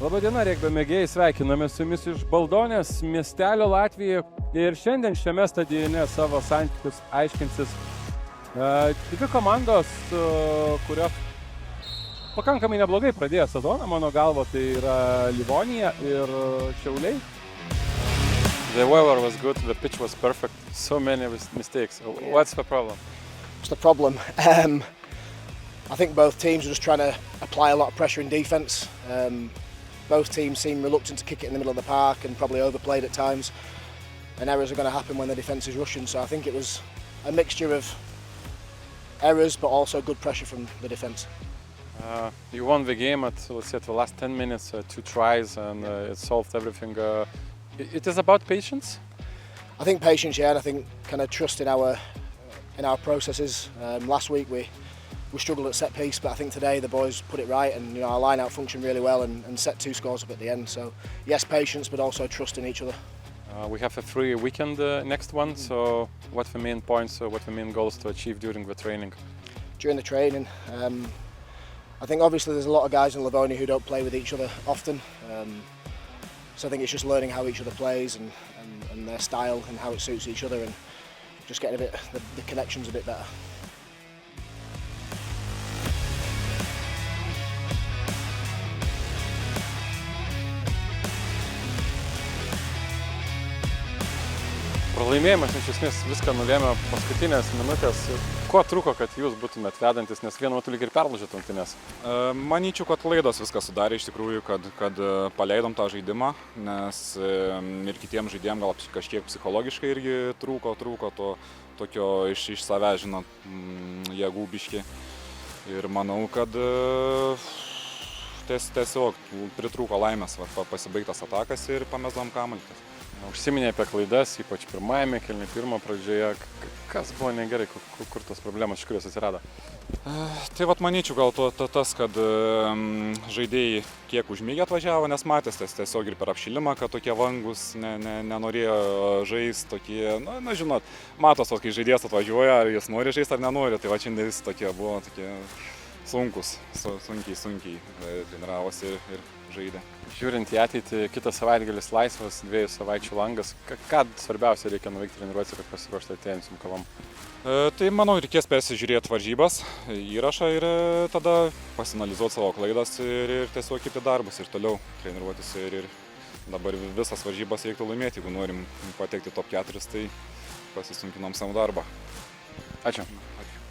Labadiena, regbio mėgėjai, sveikiname su jumis iš Baldonės miestelio Latvijoje ir šiandien šiame stadione savo santykius aiškinsis dvi komandos, kurios pakankamai neblogai pradėjo sezoną, mano galva, tai yra Livonija ir Šiauliai. The weather was good, the pitch was perfect, so many mistakes. What's the problem? What's the problem? I think both teams are just trying to apply a lot of pressure in defence. Both teams seem reluctant to kick it in the middle of the park and probably overplayed at times. And errors are going to happen when the defence is rushing. So I think it was a mixture of errors but also good pressure from the defence. You won the game at, let's say, the last 10 minutes, 2 tries, and it solved everything. It is about patience? I think patience, yeah, and I think kind of trust in our processes. Last week we struggled at set piece, but I think today the boys put it right, and our line out functioned really well and set 2 scores up at the end. So yes, patience, but also trust in each other. We have a free weekend next one. So what the main points, what the main goals to achieve during the training? During the training, I think obviously there's a lot of guys in Livonia who don't play with each other often. So I think it's just learning how each other plays and their style and how it suits each other, and just getting the connections a bit better. Pralaimėjimas iš esmės viską nulėmė paskutinės minutės. Ko trūko, kad jūs būtumėt vedantis, nes vienu metu lyg ir perlaužėt rungtynes? Manyčiau, kad klaidos viską sudarė iš tikrųjų, kad paleidom tą žaidimą, nes ir kitiems žaidėjams gal kažkiek psichologiškai irgi trūko to tokio iš savęs, žinot, jėgų biškį. Ir manau, kad tiesiog pritrūko laimės, pasibaigtas atakas ir pamesdom kamuolį. Užsiminė apie klaidas, ypač pirmajame kėlinyje, pirmo pradžioje. Kas buvo negerai, kur tos problemos iš kurios atsirado? Tai manyčiau gal tas, kad žaidėjai kiek užmygę atvažiavo, nes matės tiesiog ir per apšilimą, kad tokie vangus nenorėjo žaisti, tokie, na žinot, matos, kai žaidėjas atvažiuoja, ar jis nori žaisti ar nenori, tai šiandien visi buvo tokie sunkus, sunkiai treniravosi ir žaidė. Žiūrint į ateitį, kitas savaitgalis laisvas, 2 savaičių langas. Ką svarbiausia reikia nuveikti treniruotėse, kad pasiruošti atėjusiam kovom? Tai manau, reikės persižiūrėti varžybas, įrašą ir tada pasinalizuoti savo klaidas ir tiesiog kiti darbus ir toliau treniruotis. Ir dabar visas varžybas reiktų laimėti, jeigu norim patekti top 4, tai pasisunkinom savo darbą. Ačiū. Ačiū.